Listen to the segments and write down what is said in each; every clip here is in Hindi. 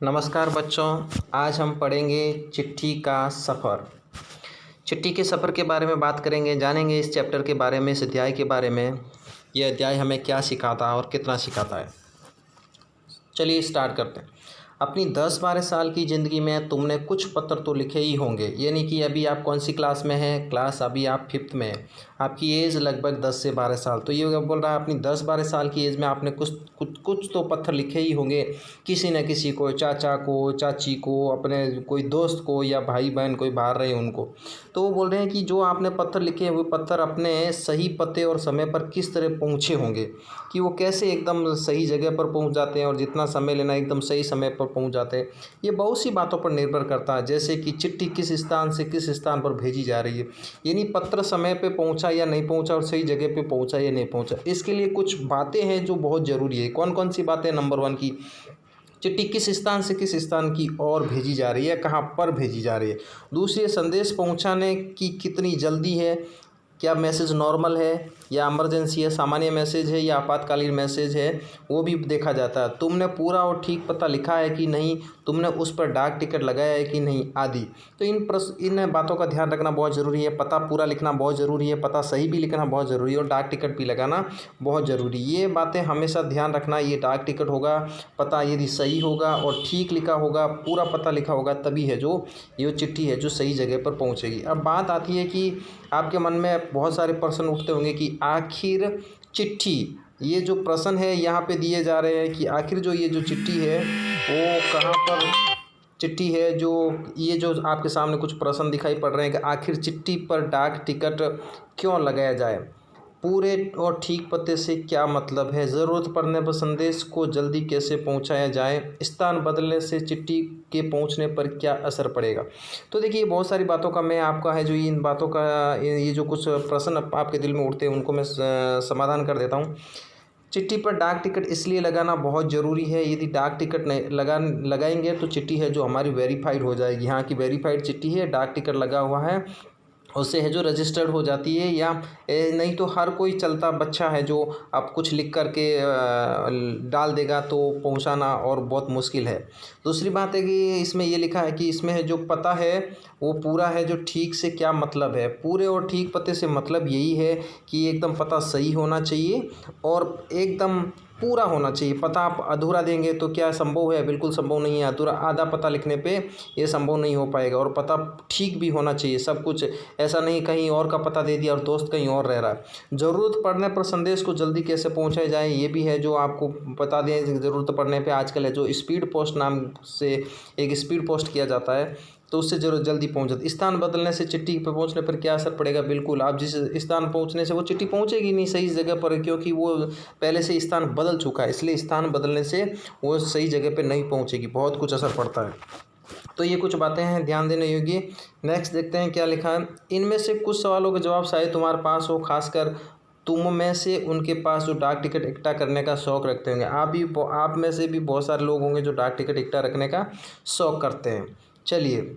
नमस्कार बच्चों। आज हम पढ़ेंगे चिट्ठी का सफ़र। चिट्ठी के सफ़र के बारे में बात करेंगे, जानेंगे इस चैप्टर के बारे में, इस अध्याय के बारे में। यह अध्याय हमें क्या सिखाता है और कितना सिखाता है। चलिए स्टार्ट करते हैं। अपनी 10-12 साल की ज़िंदगी में तुमने कुछ पत्र तो लिखे ही होंगे। यानी कि अभी आप कौन सी क्लास में हैं? क्लास अभी आप 5th में हैं। आपकी एज लगभग 10 से 12 साल। तो ये बोल रहा है अपनी 10-12 साल की एज में आपने कुछ तो पत्र लिखे ही होंगे, किसी न किसी को, चाचा को, चाची को, अपने कोई दोस्त को या भाई बहन कोई बाहर रहे उनको। तो वो बोल रहे हैं कि जो आपने पत्र लिखे हैं वो पत्र अपने सही पते और समय पर किस तरह पहुँचे होंगे, कि वो कैसे एकदम सही जगह पर पहुँच जाते हैं और जितना समय लेना एकदम सही समय पर पहुँच जाते हैं। ये बहुत सी बातों पर निर्भर करता है, जैसे कि चिट्ठी किस स्थान से किस स्थान पर भेजी जा रही है, यानी पत्र समय पे पहुंचा या नहीं पहुंचा और सही जगह पे पहुंचा या नहीं पहुंचा। इसके लिए कुछ बातें हैं जो बहुत ज़रूरी है। कौन कौन सी बातें? नंबर 1 की चिट्ठी किस स्थान से किस स्थान की ओर भेजी जा रही है, कहाँ पर भेजी जा रही है। दूसरी, संदेश पहुंचाने की कितनी जल्दी है, क्या मैसेज नॉर्मल है या इमरजेंसी है, सामान्य मैसेज है या आपातकालीन मैसेज है, वो भी देखा जाता है। तुमने पूरा और ठीक पता लिखा है कि नहीं, तुमने उस पर डाक टिकट लगाया है कि नहीं, आदि। तो इन बातों का ध्यान रखना बहुत ज़रूरी है। पता पूरा लिखना बहुत ज़रूरी है, पता सही भी लिखना बहुत ज़रूरी है और डाक टिकट भी लगाना बहुत ज़रूरी है। ये बातें हमेशा ध्यान रखना। ये डाक टिकट होगा, पता यदि सही होगा और ठीक लिखा होगा, पूरा पता लिखा होगा, तभी है जो ये चिट्ठी है जो सही जगह पर पहुँचेगी। अब बात आती है कि आपके मन में बहुत सारे प्रश्न उठते होंगे कि आखिर चिट्ठी, ये जो प्रश्न है यहाँ पे दिए जा रहे हैं कि आखिर जो ये जो चिट्ठी है वो कहाँ पर चिट्ठी है। जो ये जो आपके सामने कुछ प्रश्न दिखाई पड़ रहे हैं कि आखिर चिट्ठी पर डाक टिकट क्यों लगाया जाए, पूरे और ठीक पते से क्या मतलब है, ज़रूरत पड़ने पर संदेश को जल्दी कैसे पहुंचाया जाए, स्थान बदलने से चिट्ठी के पहुंचने पर क्या असर पड़ेगा। तो देखिए बहुत सारी बातों का मैं आपका है जो इन बातों का ये जो कुछ प्रश्न आपके दिल में उठते हैं उनको मैं समाधान कर देता हूँ। चिट्ठी पर डाक टिकट इसलिए लगाना बहुत ज़रूरी है। यदि डाक टिकट नहीं लगाएंगे तो चिट्ठी है जो हमारी वेरीफाइड हो जाएगी। हाँ की वेरीफाइड चिट्ठी है, डाक टिकट लगा हुआ है, उससे है जो रजिस्टर्ड हो जाती है। या नहीं तो हर कोई चलता बच्चा है जो आप कुछ लिख कर के डाल देगा तो पहुंचाना और बहुत मुश्किल है। दूसरी बात है कि इसमें ये लिखा है कि इसमें है जो पता है वो पूरा है, जो ठीक से क्या मतलब है। पूरे और ठीक पते से मतलब यही है कि एकदम पता सही होना चाहिए और एकदम पूरा होना चाहिए। पता आप अधूरा देंगे तो क्या संभव है? बिल्कुल संभव नहीं है। अधूरा आधा पता लिखने पे ये संभव नहीं हो पाएगा। और पता ठीक भी होना चाहिए सब कुछ, ऐसा नहीं कहीं और का पता दे दिया और दोस्त कहीं और रह रहा है। ज़रूरत पड़ने पर संदेश को जल्दी कैसे पहुंचाया जाए, ये भी है जो आपको बता दें। ज़रूरत पड़ने पे आजकल है जो स्पीड पोस्ट नाम से एक स्पीड पोस्ट किया जाता है, तो उससे जरूर जल्दी पहुंच जाती। स्थान बदलने से चिट्ठी पर पहुंचने पर क्या असर पड़ेगा? बिल्कुल, आप जिस स्थान पहुंचने से वो चिट्ठी पहुंचेगी नहीं सही जगह पर, क्योंकि वो पहले से स्थान बदल चुका है। इसलिए स्थान बदलने से वो सही जगह पर नहीं पहुंचेगी, बहुत कुछ असर पड़ता है। तो ये कुछ बातें हैं ध्यान देने योग्य। नेक्स्ट देखते हैं क्या लिखा है। इनमें से कुछ सवालों के जवाब शायद तुम्हारे पास हो, खासकर तुम में से उनके पास जो डाक टिकट इकट्ठा करने का शौक़ रखते होंगे। आप में से भी बहुत सारे लोग होंगे जो डाक टिकट इकट्ठा रखने का शौक़ करते हैं। चलिए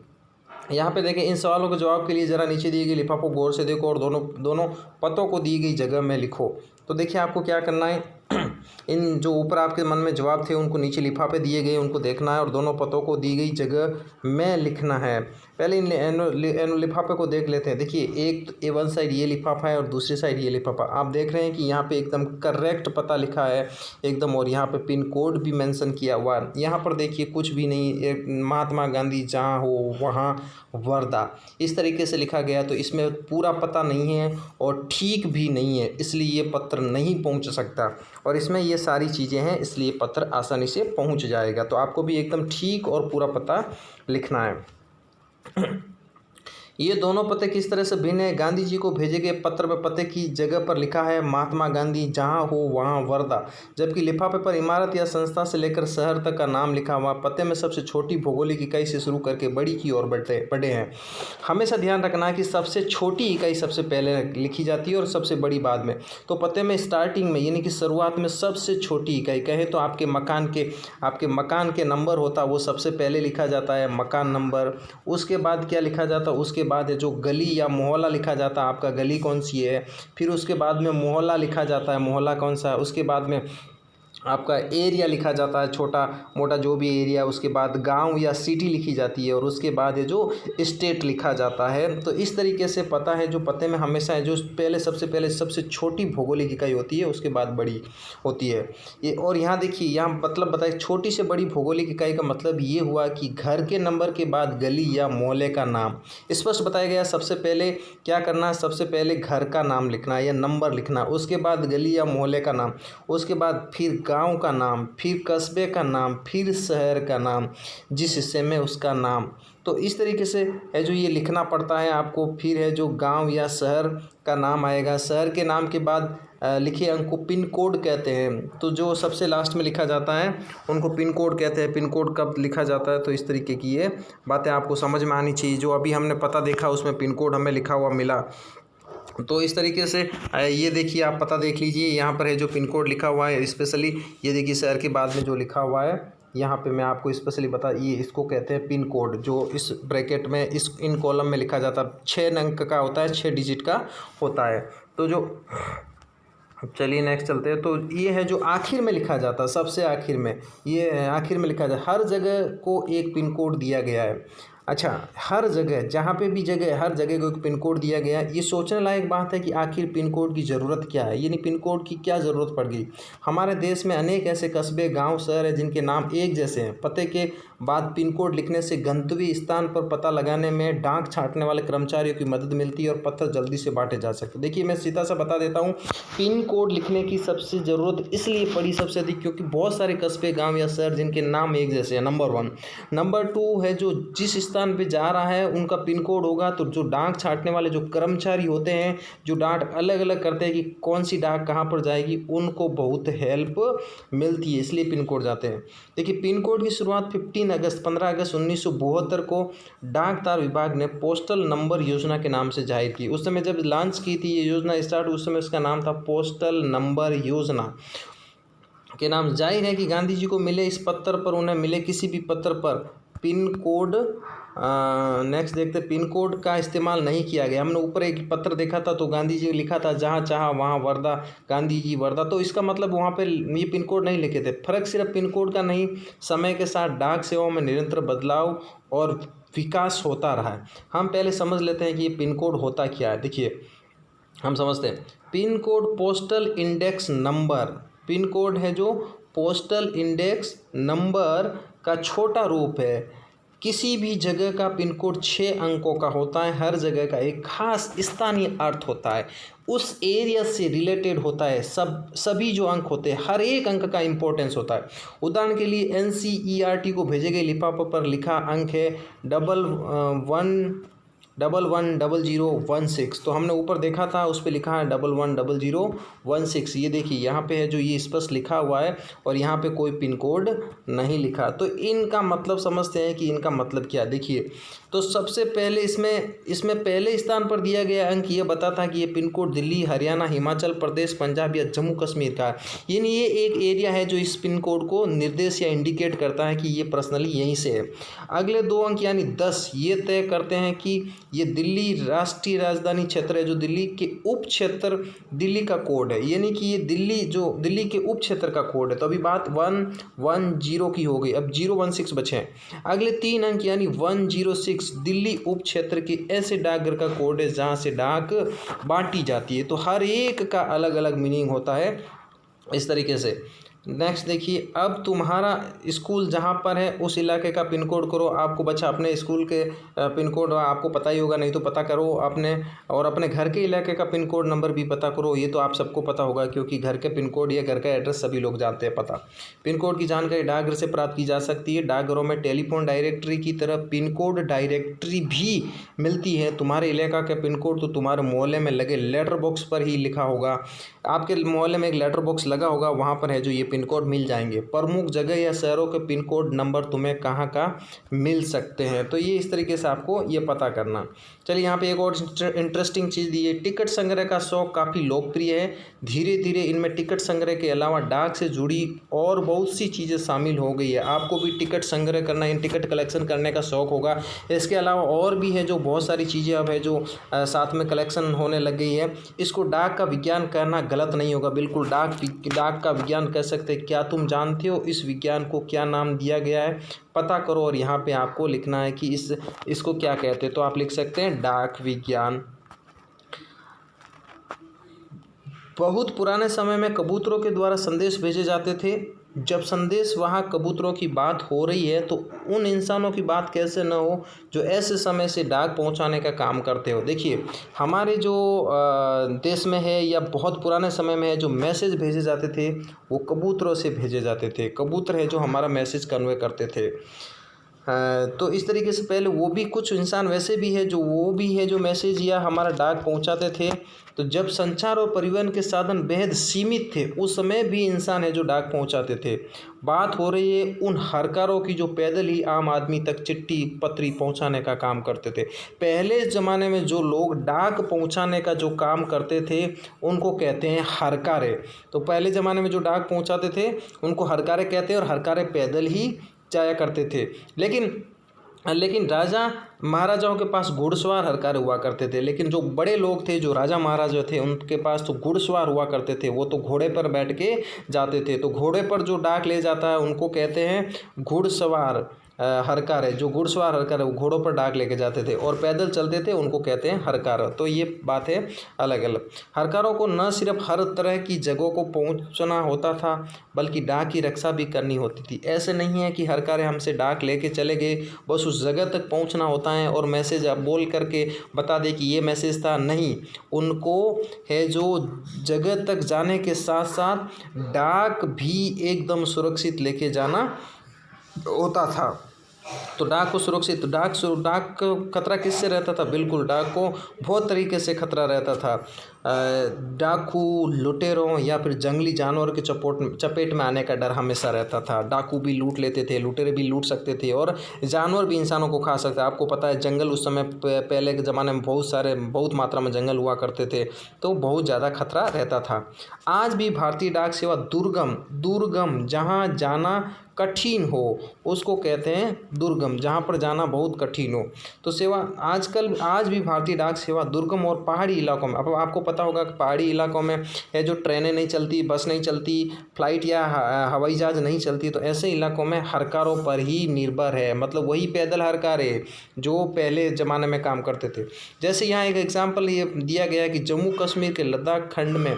यहाँ पे देखें, इन सवालों के जवाब के लिए ज़रा नीचे दिए गए लिफाफों को गौर से देखो और दोनों पतों को दी गई जगह में लिखो। तो देखिए आपको क्या करना है, इन जो ऊपर आपके मन में जवाब थे उनको नीचे लिफाफे दिए गए उनको देखना है और दोनों पतों को दी गई जगह में लिखना है। पहले इन लिफाफे को देख लेते हैं। देखिए एक वन साइड ये लिफाफा है और दूसरी साइड ये लिफाफा। आप देख रहे हैं कि यहाँ पे एकदम करेक्ट पता लिखा है एकदम, और यहाँ पे पिन कोड भी मेंशन किया हुआ है। यहाँ पर देखिए कुछ भी नहीं, महात्मा गांधी जहाँ हो वहाँ वर्धा, इस तरीके से लिखा गया। तो इसमें पूरा पता नहीं है और ठीक भी नहीं है, इसलिए ये पत्र नहीं पहुंच सकता। और इसमें ये सारी चीज़ें हैं, इसलिए पत्र आसानी से पहुंच जाएगा। तो आपको भी एकदम ठीक और पूरा पता लिखना है। ये दोनों पते किस तरह से भिन्न है? गांधी जी को भेजे गए पत्र में पते की जगह पर लिखा है महात्मा गांधी जहां हो वहां वर्धा, जबकि लिफाफे पर इमारत या संस्था से लेकर शहर तक का नाम लिखा हुआ। पते में सबसे छोटी भौगोलिक इकाई से शुरू करके बड़ी की ओर बढ़े हैं। हमेशा ध्यान रखना है कि सबसे छोटी इकाई सबसे पहले लिखी जाती है और सबसे बड़ी बाद में। तो पते में स्टार्टिंग में यानी कि शुरुआत में सबसे छोटी इकाई कहे तो आपके मकान के नंबर होता है वो सबसे पहले लिखा जाता है, मकान नंबर। उसके बाद क्या लिखा जाता है? उसके बाद है जो गली या मोहल्ला लिखा जाता है, आपका गली कौन सी है। फिर उसके बाद में मोहल्ला लिखा जाता है, मोहल्ला कौन सा है। उसके बाद में आपका एरिया लिखा जाता है, छोटा मोटा जो भी एरिया, उसके बाद गांव या सिटी लिखी जाती है और उसके बाद है जो स्टेट लिखा जाता है। तो इस तरीके से पता है, जो पते में हमेशा है जो सबसे पहले सबसे छोटी भौगोलिक इकाई होती है, उसके बाद बड़ी होती है ये। और यहाँ देखिए, यहाँ मतलब बताइए, छोटी से बड़ी भौगोलिक इकाई का मतलब ये हुआ कि घर के नंबर के बाद गली या मोहल्ले का नाम स्पष्ट बताया गया। सबसे पहले क्या करना है, सबसे पहले घर का नाम लिखना है या नंबर लिखना, उसके बाद गली या मोहल्ले का नाम, उसके बाद फिर गांव का नाम, फिर कस्बे का नाम, फिर शहर का नाम, जिस हिस्से में उसका नाम। तो इस तरीके से है जो ये लिखना पड़ता है आपको। फिर है जो गांव या शहर का नाम आएगा, शहर के नाम के बाद लिखे अंक को पिन कोड कहते हैं। तो जो सबसे लास्ट में लिखा जाता है उनको पिन कोड कहते हैं। पिन कोड कब लिखा जाता है, तो इस तरीके की ये बातें आपको समझ में आनी चाहिए। जो अभी हमने पता देखा उसमें पिन कोड हमें लिखा हुआ मिला। तो इस तरीके से ये देखिए, आप पता देख लीजिए, यहाँ पर है जो पिन कोड लिखा हुआ है स्पेशली, ये देखिए शहर के बाद में जो लिखा हुआ है यहाँ पे मैं आपको स्पेशली बता, ये इसको कहते हैं पिन कोड। जो इस ब्रैकेट में इन कॉलम में लिखा जाता है, 6 अंक का होता है, 6 डिजिट का होता है। तो जो चलिए नेक्स्ट चलते हैं। तो ये है जो आखिर में लिखा जाता है, सबसे आखिर में, ये आखिर में लिखा जाता है। हर जगह को एक पिन कोड दिया गया है। अच्छा, हर जगह, जहाँ पे भी जगह, हर जगह को एक पिन कोड दिया गया है। ये सोचने लायक बात है कि आखिर पिन कोड की ज़रूरत क्या है, यानी पिन कोड की क्या ज़रूरत पड़ गई। हमारे देश में अनेक ऐसे कस्बे, गांव, शहर हैं जिनके नाम एक जैसे हैं। पते के बाद पिन कोड लिखने से गंतव्य स्थान पर पता लगाने में डाक छांटने वाले कर्मचारियों की मदद मिलती है और पत्र जल्दी से बांटे जा सकते। देखिए, मैं सीधा सा बता देता हूँ, पिन कोड लिखने की सबसे ज़रूरत इसलिए पड़ी सबसे अधिक क्योंकि बहुत सारे कस्बे, गाँव या शहर जिनके नाम एक जैसे हैं, नंबर 1। नंबर 2 है जो जिस स्थान पे जा रहा है उनका पिन कोड होगा, तो जो डाक छांटने वाले जो कर्मचारी होते हैं, जो डाक अलग अलग करते हैं कि कौन सी डाक कहाँ पर जाएगी, उनको बहुत हेल्प मिलती है, इसलिए पिन कोड जाते हैं। देखिए, पिन कोड की शुरुआत 15 अगस्त 1972 को डाक तार विभाग ने पोस्टल नंबर योजना के नाम से जाहिर की। उस समय जब लॉन्च की थी ये योजना स्टार्ट, उस समय उसका नाम था पोस्टल नंबर योजना के नाम। जाहिर है कि गांधी जी को मिले इस पत्र पर, उन्हें मिले किसी भी पत्र पर पिन कोड, नेक्स्ट देखते, पिन कोड का इस्तेमाल नहीं किया गया। हमने ऊपर एक पत्र देखा था, तो गांधी जी लिखा था जहाँ चाहा वहाँ वर्धा, गांधी जी वर्धा। तो इसका मतलब वहाँ पे ये पिन कोड नहीं लिखे थे। फर्क सिर्फ पिन कोड का नहीं, समय के साथ डाक सेवाओं में निरंतर बदलाव और विकास होता रहा है। हम पहले समझ लेते हैं कि ये पिन कोड होता क्या है। देखिए, हम समझते हैं, pin code postal index number. Pin code है जो पोस्टल इंडेक्स नंबर का छोटा रूप है। किसी भी जगह का पिन कोड 6 अंकों का होता है। हर जगह का एक खास स्थानीय अर्थ होता है, उस एरिया से रिलेटेड होता है। सभी जो अंक होते हैं, हर एक अंक का इंपॉर्टेंस होता है। उदाहरण के लिए NCERT को भेजे गए लिफाफे पर लिखा अंक है 110016। तो हमने ऊपर देखा था, उस पर लिखा है 110016। ये देखिए, यहाँ पे है जो ये स्पष्ट लिखा हुआ है और यहाँ पे कोई पिन कोड नहीं लिखा। तो इनका मतलब समझते हैं कि इनका मतलब क्या। देखिए, तो सबसे पहले इसमें पहले स्थान पर दिया गया अंक ये बताता कि ये पिन कोड दिल्ली, हरियाणा, हिमाचल प्रदेश, पंजाब या जम्मू कश्मीर का है। यानी ये एक एरिया है जो इस पिन कोड को निर्देश या इंडिकेट करता है कि ये पर्सनली यहीं से है। अगले 2 अंक यानी 10 ये तय करते हैं कि ये दिल्ली राष्ट्रीय राजधानी क्षेत्र है, जो दिल्ली के उप क्षेत्र दिल्ली का कोड है, यानी कि ये दिल्ली के उप क्षेत्र का कोड है। तो अभी बात 110 की हो गई, अब 016 बचे हैं। अगले 3 अंक यानी 106 दिल्ली उप क्षेत्र के ऐसे डाकघर का कोड है जहाँ से डाक बांटी जाती है। तो हर एक का अलग अलग मीनिंग होता है इस तरीके से। नेक्स्ट देखिए, अब तुम्हारा स्कूल जहाँ पर है उस इलाके का पिन कोड करो। आपको बच्चा अपने स्कूल के पिन कोड आपको पता ही होगा, नहीं तो पता करो अपने, और अपने घर के इलाके का पिन कोड नंबर भी पता करो। ये तो आप सबको पता होगा क्योंकि घर के पिन कोड या घर का एड्रेस सभी लोग जानते हैं पता। पिन कोड की जानकारी डाकघर से प्राप्त की जा सकती है। डाकघरों में टेलीफोन डायरेक्टरी की तरह पिन कोड डायरेक्टरी भी मिलती है। तुम्हारे इलाका का पिन कोड तो तुम्हारे मोहल्ले में लगे लेटर बॉक्स पर ही लिखा होगा। आपके मोहल्ले में एक लेटर बॉक्स लगा होगा, वहाँ पर है जो ये पिन कोड मिल जाएंगे। प्रमुख जगह या शहरों के पिन कोड नंबर तुम्हें कहाँ का मिल सकते हैं, तो ये इस तरीके से आपको ये पता करना। चलिए, यहाँ पे एक और इंटरेस्टिंग चीज़ दी है, टिकट संग्रह का शौक काफ़ी लोकप्रिय है। धीरे धीरे इनमें टिकट संग्रह के अलावा डाक से जुड़ी और बहुत सी चीज़ें शामिल हो गई है। आपको भी टिकट संग्रह करना, इन टिकट कलेक्शन करने का शौक होगा। इसके अलावा और भी है जो बहुत सारी चीज़ें अब है जो साथ में कलेक्शन होने लग गई है। इसको डाक का विज्ञान कहना गलत नहीं होगा, बिल्कुल डाक का विज्ञान कह सकते सकते हैं क्या तुम जानते हो इस विज्ञान को क्या नाम दिया गया है, पता करो। और यहाँ पे आपको लिखना है कि इसको क्या कहते हैं। तो आप लिख सकते हैं डाक विज्ञान। बहुत पुराने समय में कबूतरों के द्वारा संदेश भेजे जाते थे। जब संदेश वहाँ कबूतरों की बात हो रही है तो उन इंसानों की बात कैसे न हो जो ऐसे समय से डाक पहुँचाने का काम करते हो। देखिए हमारे जो देश में है या बहुत पुराने समय में है, जो मैसेज भेजे जाते थे वो कबूतरों से भेजे जाते थे। कबूतर है जो हमारा मैसेज कन्वे करते थे। तो इस तरीके से पहले वो भी कुछ इंसान वैसे भी है जो मैसेज या हमारा डाक पहुंचाते थे। तो जब संचार और परिवहन के साधन बेहद सीमित थे उस समय भी इंसान है जो डाक पहुंचाते थे। बात हो रही है उन हरकारों की जो पैदल ही आम आदमी तक चिट्ठी पत्री पहुंचाने का काम करते थे। पहले ज़माने में जो लोग डाक पहुंचाने का जो काम करते थे उनको कहते हैं हरकारे। तो पहले ज़माने में जो डाक पहुंचाते थे उनको हरकारे कहते हैं और हरकारे पैदल ही जाया करते थे। लेकिन राजा महाराजाओं के पास घुड़सवार हरकारे हुआ करते थे। लेकिन जो बड़े लोग थे, जो राजा महाराजा थे, उनके पास तो घुड़सवार हुआ करते थे। वो तो घोड़े पर बैठ के जाते थे। तो घोड़े पर जो डाक ले जाता है उनको कहते हैं घुड़सवार हरकारे। जो घुड़सवार हरकारे वो घोड़ों पर डाक लेके जाते थे और पैदल चलते थे उनको कहते हैं हरकार। तो ये बात है अलग अलग। हरकारों को न सिर्फ हर तरह की जगहों को पहुंचना होता था बल्कि डाक की रक्षा भी करनी होती थी। ऐसे नहीं है कि हरकारे हमसे डाक लेके चले गए, बस उस जगह तक पहुंचना होता है और मैसेज आप बोल करके बता दे कि ये मैसेज था। नहीं, उनको है जो जगह तक जाने के साथ साथ डाक भी एकदम सुरक्षित लेके जाना होता था। तो डाक को सुरक्षित डाक खतरा किससे रहता था? बिल्कुल डाक को बहुत तरीके से खतरा रहता था। डाकू, लुटेरों या फिर जंगली जानवर के चपेट में आने का डर हमेशा रहता था। डाकू भी लूट लेते थे, लुटेरे भी लूट सकते थे और जानवर भी इंसानों को खा सकते। आपको पता है जंगल उस समय पहले के ज़माने में बहुत मात्रा में जंगल हुआ करते थे, तो बहुत ज़्यादा खतरा रहता था। आज भी भारतीय डाक सेवा दुर्गम जहाँ जाना कठिन हो उसको कहते हैं दुर्गम, जहाँ पर जाना बहुत कठिन हो। तो आज भी भारतीय डाक सेवा दुर्गम और पहाड़ी इलाकों में, अब आपको पता होगा कि पहाड़ी इलाकों में है जो ट्रेनें नहीं चलती, बस नहीं चलती, फ्लाइट या हवाई जहाज़ नहीं चलती, तो ऐसे इलाकों में हरकारों पर ही निर्भर है। मतलब वही पैदल हरकारे जो पहले ज़माने में काम करते थे। जैसे यहाँ एक एग्जाम्पल ये दिया गया है कि जम्मू कश्मीर के लद्दाख खंड में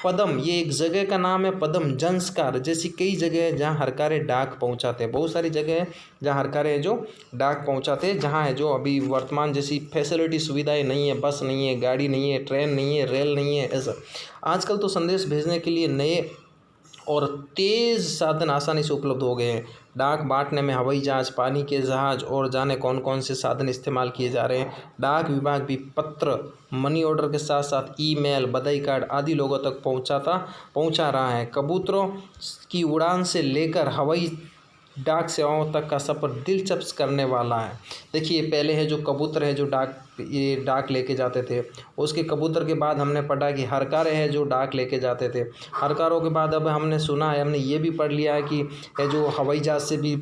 पदम, ये एक जगह का नाम है, पदम जंस्कार जैसी कई जगह है जहाँ हरकारे डाक पहुंचाते हैं। बहुत सारी जगह है जहाँ हरकारे हैं जो डाक पहुंचाते हैं, जहाँ है जो अभी वर्तमान जैसी फैसिलिटी सुविधाएं नहीं है, बस नहीं है, गाड़ी नहीं है, ट्रेन नहीं है, रेल नहीं है। ऐसा आजकल तो संदेश भेजने के लिए नए और तेज़ साधन आसानी से उपलब्ध हो गए हैं। डाक बांटने में हवाई जहाज़, पानी के जहाज़ और जाने कौन कौन से साधन इस्तेमाल किए जा रहे हैं। डाक विभाग भी पत्र, मनी ऑर्डर के साथ साथ ईमेल, बधाई कार्ड आदि लोगों तक पहुंचा रहा है। कबूतरों की उड़ान से लेकर हवाई डाक सेवाओं तक का सफ़र दिलचस्प करने वाला है। देखिए पहले है जो कबूतर है जो डाक लेके जाते थे, उसके कबूतर के बाद हमने पढ़ा कि हरकारे हैं जो डाक लेके जाते थे। हरकारों के बाद अब हमने सुना है, हमने ये भी पढ़ लिया है कि है जो हवाई जहाज़ से भी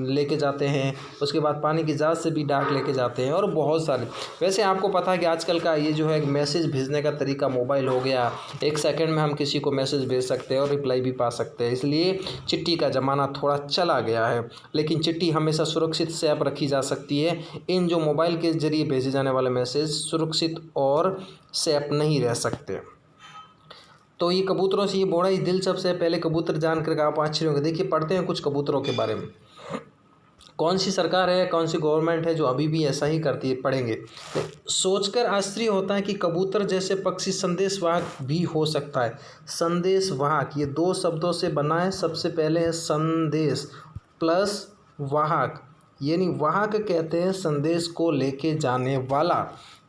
लेके जाते हैं, उसके बाद पानी की जहाज़ से भी डाक लेके जाते हैं और बहुत सारे। वैसे आपको पता है कि आजकल का ये जो है मैसेज भेजने का तरीका मोबाइल हो गया, 1 सेकंड में हम किसी को मैसेज भेज सकते हैं और रिप्लाई भी पा सकते हैं। इसलिए चिट्ठी का ज़माना थोड़ा चला गया है, लेकिन चिट्ठी हमेशा सुरक्षित सेफ रखी जा सकती है। इन जो मोबाइल के जरिए भेजे जाने वाले मैसेज सुरक्षित और सेफ नहीं रह सकते। तो ये कबूतरों से ये बड़ा ही दिलचस्प है। पहले कबूतर जान करके आप आश्चर्य होंगे। देखिए पढ़ते हैं कुछ कबूतरों के बारे में। कौन सी सरकार है, कौन सी गवर्नमेंट है जो अभी भी ऐसा ही करती है, पढ़ेंगे। तो सोचकर आश्चर्य होता है कि कबूतर जैसे पक्षी संदेशवाहक भी हो सकता है। संदेशवाहक ये 2 शब्दों से बना है। सबसे पहले है संदेश प्लस वाहक, यानी वाहक कहते हैं संदेश को लेके जाने वाला,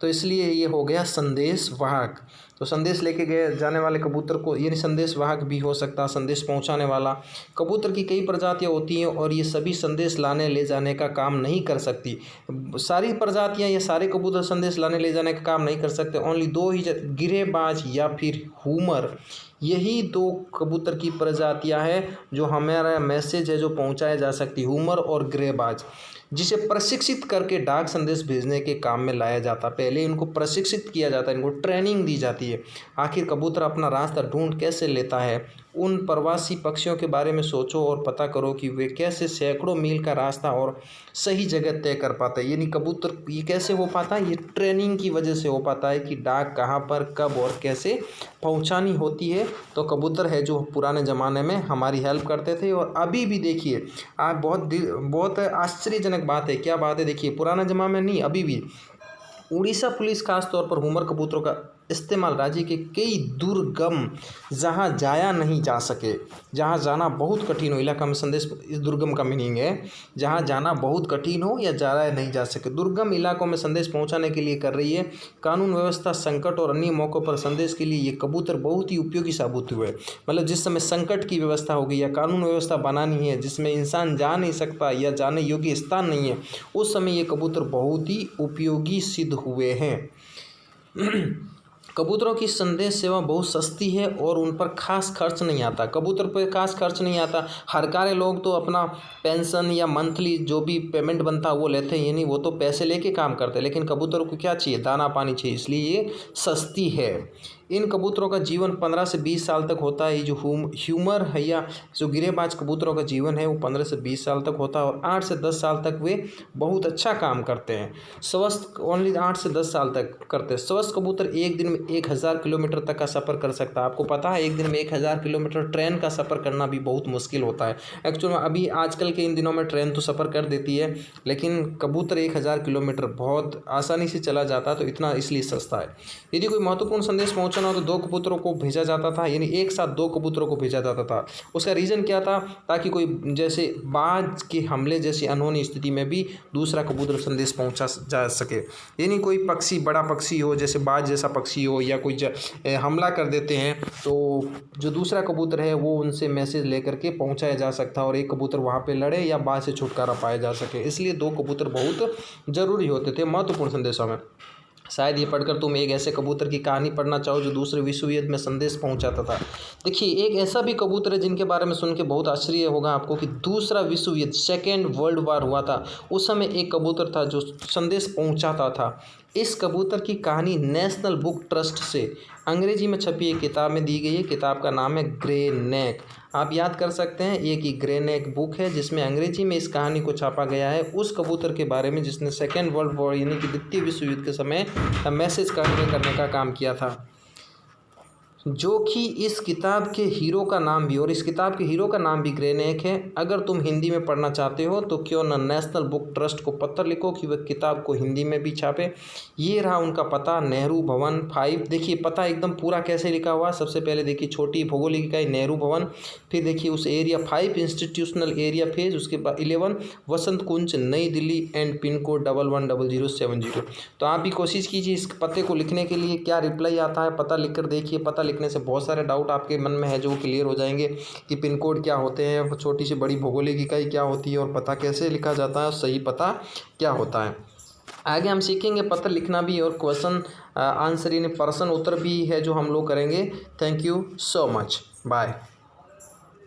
तो इसलिए ये हो गया संदेश वाहक। तो संदेश लेके गए जाने वाले कबूतर को यानी संदेश वाहक भी हो सकता है, संदेश पहुंचाने वाला। कबूतर की कई प्रजातियां होती हैं और ये सभी संदेश लाने ले जाने का काम नहीं कर सकती। सारी प्रजातियां या सारे कबूतर संदेश लाने ले जाने का काम नहीं कर सकते। ओनली 2 ही गिरेबाज या फिर हुमर, यही 2 कबूतर की प्रजातियां हैं जो हमारा मैसेज है जो पहुंचाया जा सकती, हुमर और गिरेबाज, जिसे प्रशिक्षित करके डाक संदेश भेजने के काम में लाया जाता। पहले इनको प्रशिक्षित किया जाता है, इनको ट्रेनिंग दी जाती आती है। आखिर कबूतर अपना रास्ता ढूंढ कैसे लेता है? उन प्रवासी पक्षियों के बारे में सोचो और पता करो कि वे कैसे सैकड़ों मील का रास्ता और सही जगह तय कर पाते हैं। यानी कबूतर ये कैसे हो पाता है? ये ट्रेनिंग की वजह से हो पाता है कि डाक कहाँ पर, कब और कैसे पहुँचानी होती है। तो कबूतर है जो पुराने ज़माने में हमारी हेल्प करते थे और अभी भी देखिए आप बहुत आश्चर्यजनक बात है। क्या बात है? देखिए पुराना ज़माना में नहीं, अभी भी उड़ीसा पुलिस खास तौर पर हुमर कबूतरों का इस्तेमाल राज्य के कई दुर्गम, जहाँ जाया नहीं जा सके, जहाँ जाना बहुत कठिन हो, इलाका में संदेश, इस दुर्गम का मीनिंग है जहाँ जाना बहुत कठिन हो या जाया नहीं जा सके, दुर्गम इलाकों में संदेश पहुँचाने के लिए कर रही है। कानून व्यवस्था, संकट और अन्य मौक़ों पर संदेश के लिए ये कबूतर बहुत ही उपयोगी साबित हुए। मतलब जिस समय संकट की व्यवस्था हो गई या कानून व्यवस्था बनानी है जिसमें इंसान जा नहीं सकता या जाने योग्य स्थान नहीं है, उस समय ये कबूतर बहुत ही उपयोगी सिद्ध हुए हैं। कबूतरों की संदेश सेवा बहुत सस्ती है और उन पर खास खर्च नहीं आता। कबूतर पर खास खर्च नहीं आता। हर कार्य लोग तो अपना पेंशन या मंथली जो भी पेमेंट बनता है वो लेते हैं, यानी वो तो पैसे लेके काम करते हैं, लेकिन कबूतरों को क्या चाहिए? दाना पानी चाहिए, इसलिए ये सस्ती है। इन कबूतरों का जीवन 15 से 20 साल तक होता है। जो ह्यूमर है या जो गिरेबाज कबूतरों का जीवन है वो 15 से 20 साल तक होता है और 8 से 10 साल तक वे बहुत अच्छा काम करते हैं। स्वस्थ ओनली 8 से 10 साल तक करते हैं। स्वस्थ कबूतर एक दिन में 1000 किलोमीटर तक का सफ़र कर सकता है। आपको पता है एक दिन में 1000 किलोमीटर ट्रेन का सफ़र करना भी बहुत मुश्किल होता है। एक्चुअल में अभी आजकल के इन दिनों में ट्रेन तो सफ़र कर देती है, लेकिन कबूतर 1000 किलोमीटर बहुत आसानी से चला जाता है, तो इतना इसलिए सस्ता है। यदि कोई महत्वपूर्ण संदेश पहुँचाना हो तो 2 कबूतरों को भेजा जाता था, यानी एक साथ 2 कबूतरों को भेजा जाता था। उसका रीज़न क्या था? ताकि कोई जैसे बाज के हमले जैसी अनहोनी स्थिति में भी दूसरा कबूतर संदेश पहुंचा जा सके। यानी कोई पक्षी, बड़ा पक्षी हो जैसे बाज जैसा पक्षी हो या कोई हमला कर देते हैं तो जो दूसरा कबूतर है वो उनसे मैसेज लेकर के पहुंचाया जा सकता है और एक कबूतर वहाँ पे लड़े या बाज से छुटकारा पाया जा सके। इसलिए 2 कबूतर बहुत ज़रूरी होते थे महत्वपूर्ण संदेशों में। शायद ये पढ़कर तुम एक ऐसे कबूतर की कहानी पढ़ना चाहो जो दूसरे विश्व युद्ध में संदेश पहुंचाता था। देखिए एक ऐसा भी कबूतर है जिनके बारे में सुन के बहुत आश्चर्य होगा आपको कि दूसरा विश्व युद्ध, सेकेंड वर्ल्ड वार हुआ था, उस समय एक कबूतर था जो संदेश पहुंचाता था। इस कबूतर की कहानी नेशनल बुक ट्रस्ट से अंग्रेजी में छपी एक किताब में दी गई है। किताब का नाम है ग्रे नेक। आप याद कर सकते हैं ये कि ग्रे नेक बुक है जिसमें अंग्रेजी में इस कहानी को छापा गया है उस कबूतर के बारे में जिसने सेकेंड वर्ल्ड वॉर यानी कि द्वितीय विश्व युद्ध के समय मैसेज करने का काम किया था, जो कि इस किताब के हीरो का नाम भी, और इस किताब के हीरो का नाम भी ग्रे नेक है। अगर तुम हिंदी में पढ़ना चाहते हो तो क्यों ना नेशनल बुक ट्रस्ट को पत्र लिखो कि वह किताब को हिंदी में भी छापे। ये रहा उनका पता, नेहरू भवन 5। देखिए पता एकदम पूरा कैसे लिखा हुआ। सबसे पहले देखिए छोटी भौगोलिक इकाई नेहरू भवन, फिर देखिए उस एरिया 5 इंस्टीट्यूशनल एरिया फेज, उसके बाद 11 वसंत कुंज नई दिल्ली एंड पिन कोड 110070। तो आप भी कोशिश कीजिए इस पते को लिखने के लिए क्या रिप्लाई आता है पता लिख कर देखिए। पता लिखने से बहुत सारे डाउट आपके मन में है जो क्लियर हो जाएंगे कि पिन कोड क्या होते हैं, छोटी से बड़ी भौगोलिक इकाई क्या होती है और पता कैसे लिखा जाता है और सही पता क्या होता है। आगे हम सीखेंगे पत्र लिखना भी और क्वेश्चन आंसर यानी प्रश्न उत्तर भी है जो हम लोग करेंगे। Thank you so much, bye.